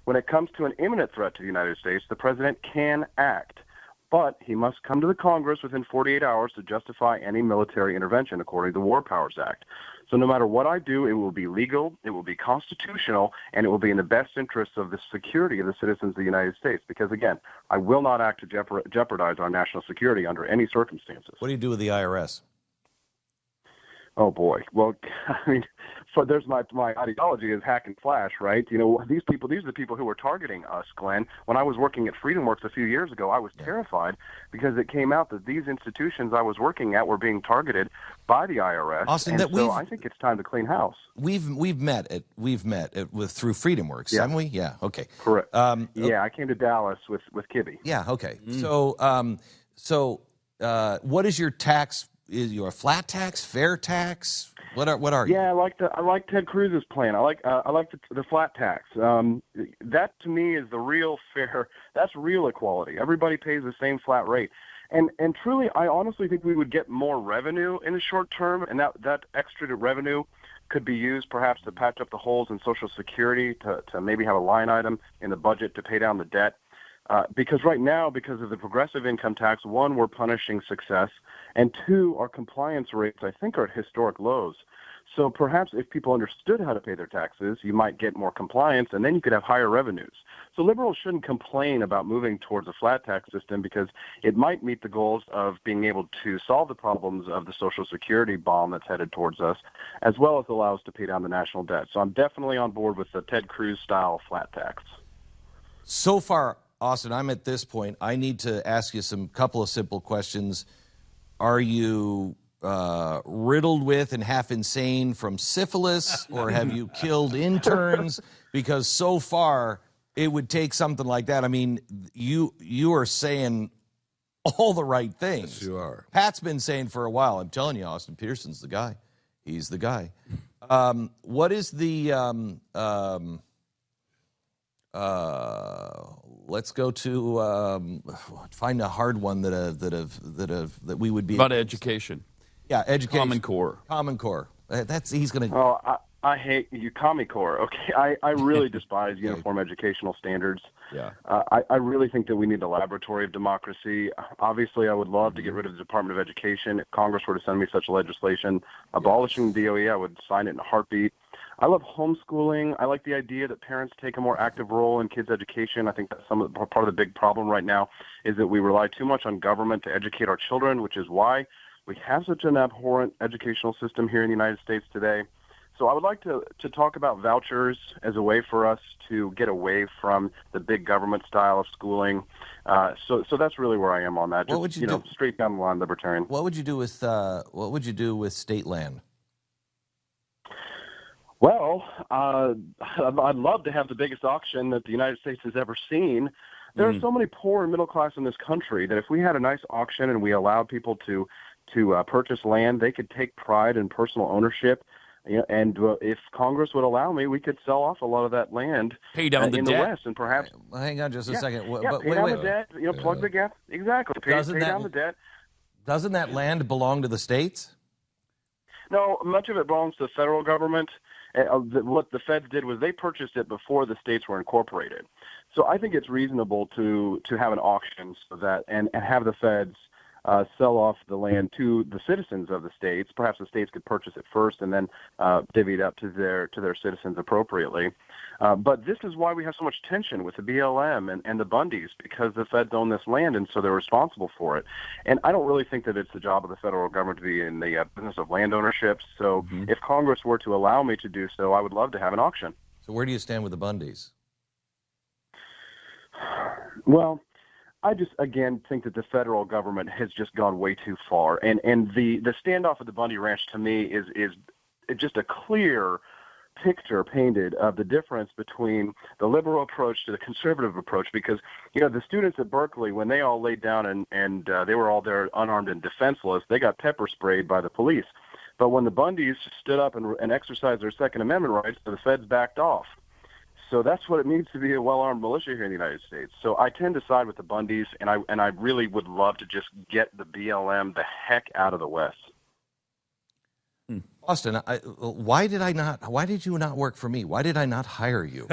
When it comes to an imminent threat to the United States, the president can act, but he must come to the Congress within 48 hours to justify any military intervention according to the War Powers Act. So no matter what I do, it will be legal, it will be constitutional, and it will be in the best interests of the security of the citizens of the United States. Because, again, I will not act to jeopardize our national security under any circumstances. What do you do with the IRS? Oh boy. Well, I mean, there's my ideology is hack and slash, right? You know, these are the people who were targeting us, Glenn. When I was working at FreedomWorks a few years ago, I was terrified because it came out that these institutions I was working at were being targeted by the IRS. Austin, and so I think it's time to clean house. We've met through FreedomWorks, haven't we? Yeah. Okay. Correct. Yeah, I came to Dallas with Kibbe. Yeah. Okay. So what is your tax? Is you a flat tax, fair tax? What are you? Yeah, I like Ted Cruz's plan. I like the flat tax. That to me is the real fair. That's real equality. Everybody pays the same flat rate. And truly, I honestly think we would get more revenue in the short term, and that extra revenue could be used perhaps to patch up the holes in Social Security, to maybe have a line item in the budget to pay down the debt. Because right now, because of the progressive income tax, one, we're punishing success, and two, our compliance rates, I think, are at historic lows. So perhaps if people understood how to pay their taxes, you might get more compliance, and then you could have higher revenues. So liberals shouldn't complain about moving towards a flat tax system because it might meet the goals of being able to solve the problems of the Social Security bomb that's headed towards us, as well as allow us to pay down the national debt. So I'm definitely on board with the Ted Cruz-style flat tax. So far, Austin, I'm at this point. I need to ask you couple of simple questions. Are you riddled with and half insane from syphilis, or have you killed interns? Because so far, it would take something like that. I mean, you are saying all the right things. Yes, you are. Pat's been saying for a while. I'm telling you, Austin Peterson's the guy. He's the guy. What is the let's go to find a hard one that we would be about education. Yeah, education. Common Core. Common Core. He's going to. Oh, I hate you, Common Core. Okay, I really despise uniform educational standards. Yeah. I really think that we need a laboratory of democracy. Obviously, I would love to get rid of the Department of Education. If Congress were to send me such legislation abolishing the DOE, I would sign it in a heartbeat. I love homeschooling. I like the idea that parents take a more active role in kids' education. I think that's part of the big problem right now is that we rely too much on government to educate our children, which is why we have such an abhorrent educational system here in the United States today. So I would like to talk about vouchers as a way for us to get away from the big government style of schooling. So that's really where I am on that. What would you do? Straight down the line, libertarian. What would you do with state land? Well, I'd love to have the biggest auction that the United States has ever seen. There are so many poor and middle class in this country that if we had a nice auction and we allowed people to purchase land, they could take pride in personal ownership. And if Congress would allow me, we could sell off a lot of that land pay down the in debt. the West, and perhaps. Well, hang on just a second. Pay down the debt. Plug the gap. Exactly. Pay down the debt. Doesn't that land belong to the states? No, much of it belongs to the federal government. What the feds did was they purchased it before the states were incorporated. So I think it's reasonable to have an auction so that and have the feds sell off the land to the citizens of the states. Perhaps the states could purchase it first and then divvy it up to their citizens appropriately. But this is why we have so much tension with the BLM and the Bundys, because the feds own this land and so they're responsible for it. And I don't really think that it's the job of the federal government to be in the business of land ownership. So if Congress were to allow me to do so, I would love to have an auction. So where do you stand with the Bundys? Well, I just, again, think that the federal government has just gone way too far. And the standoff at the Bundy Ranch, to me, is just a clear picture painted of the difference between the liberal approach to the conservative approach. Because, the students at Berkeley, when they all laid down and they were all there unarmed and defenseless, they got pepper sprayed by the police. But when the Bundys stood up and exercised their Second Amendment rights, the feds backed off. So that's what it means to be a well-armed militia here in the United States. So I tend to side with the Bundys, and I really would love to just get the BLM the heck out of the West. Austin, why did you not work for me? Why did I not hire you?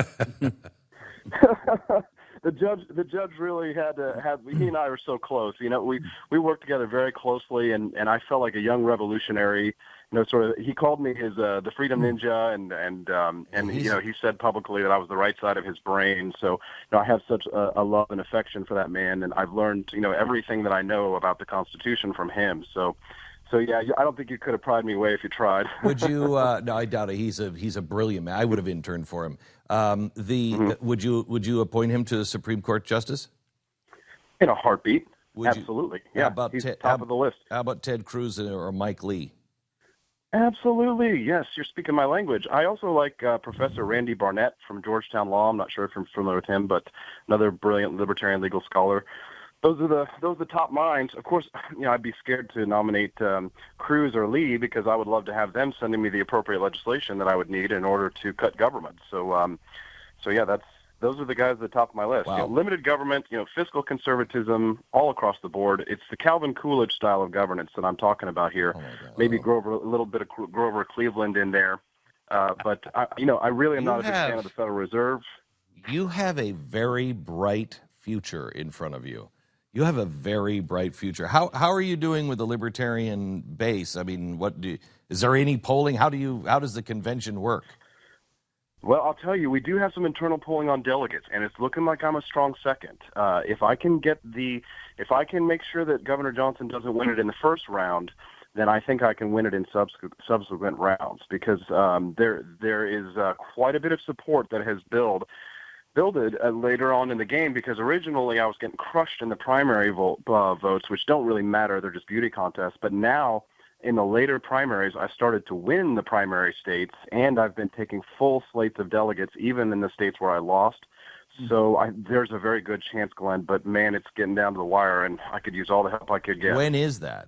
The judge really had to have. He and I were so close. We worked together very closely, and I felt like a young revolutionary. Sort of. He called me his the Freedom Ninja, and he said publicly that I was the right side of his brain. So I have such a love and affection for that man, and I've learned everything that I know about the Constitution from him. So yeah, I don't think you could have pried me away if you tried. Would you? No, I doubt it. He's a brilliant man. I would have interned for him. Would you appoint him to the Supreme Court justice? In a heartbeat. Absolutely. Yeah, he's top of the list. How about Ted Cruz or Mike Lee? Absolutely. Yes, you're speaking my language. I also like Professor Randy Barnett from Georgetown Law. I'm not sure if you're familiar with him, but another brilliant libertarian legal scholar. Those are the top minds. Of course, I'd be scared to nominate Cruz or Lee because I would love to have them sending me the appropriate legislation that I would need in order to cut government. So yeah, those are the guys at the top of my list. Wow. Limited government, fiscal conservatism, all across the board. It's the Calvin Coolidge style of governance that I'm talking about here. Maybe a little bit of Grover Cleveland in there, but I really am not a big fan of the Federal Reserve. You have a very bright future in front of you. You have a very bright future. How are you doing with the Libertarian base? I mean, is there any polling? How does the convention work? Well, I'll tell you, we do have some internal polling on delegates, and it's looking like I'm a strong second. If I can make sure that Governor Johnson doesn't win it in the first round, then I think I can win it in subsequent rounds because there is quite a bit of support that has builded later on in the game, because originally I was getting crushed in the primary votes, which don't really matter. They're just beauty contests. But now in the later primaries, I started to win the primary states, and I've been taking full slates of delegates, even in the states where I lost. So there's a very good chance, Glenn, but man, it's getting down to the wire, and I could use all the help I could get. When is that?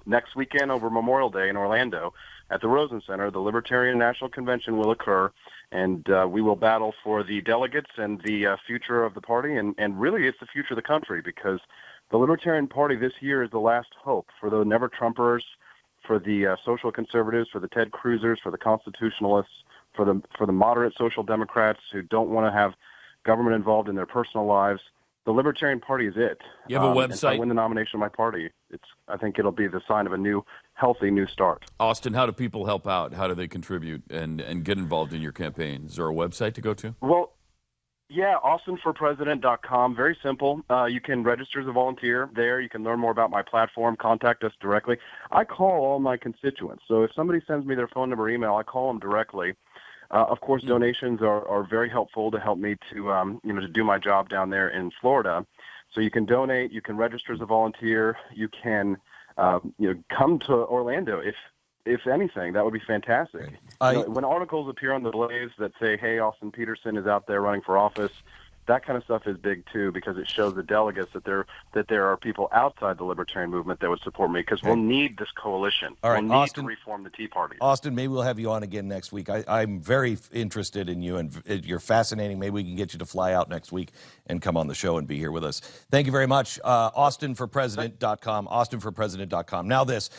Next weekend over Memorial Day in Orlando at the Rosen Center. The Libertarian National Convention will occur, and we will battle for the delegates and the future of the party, and really it's the future of the country, because the Libertarian Party this year is the last hope for the never-Trumpers, for the social conservatives, for the Ted Cruzers, for the constitutionalists, for the moderate social democrats who don't want to have government involved in their personal lives. The Libertarian Party is it. You have a website? If I win the nomination of my party, I think it'll be the sign of a healthy new start. Austin, how do people help out? How do they contribute and get involved in your campaign? Is there a website to go to? Well, yeah, austinforpresident.com. Very simple. You can register as a volunteer there. You can learn more about my platform. Contact us directly. I call all my constituents. So if somebody sends me their phone number or email, I call them directly. Of course, donations are very helpful to help me to to do my job down there in Florida. So you can donate, you can register as a volunteer, you can come to Orlando if anything. That would be fantastic. When articles appear on TheBlaze that say, "Hey, Austin Petersen is out there running for office," that kind of stuff is big too, because it shows the delegates that there are people outside the Libertarian movement that would support me, because we'll need this coalition. All right, we'll need Austin, to reform the Tea Party. Austin, maybe we'll have you on again next week. I'm very interested in you, and you're fascinating. Maybe we can get you to fly out next week and come on the show and be here with us. Thank you very much. AustinforPresident.com, AustinforPresident.com. Now this.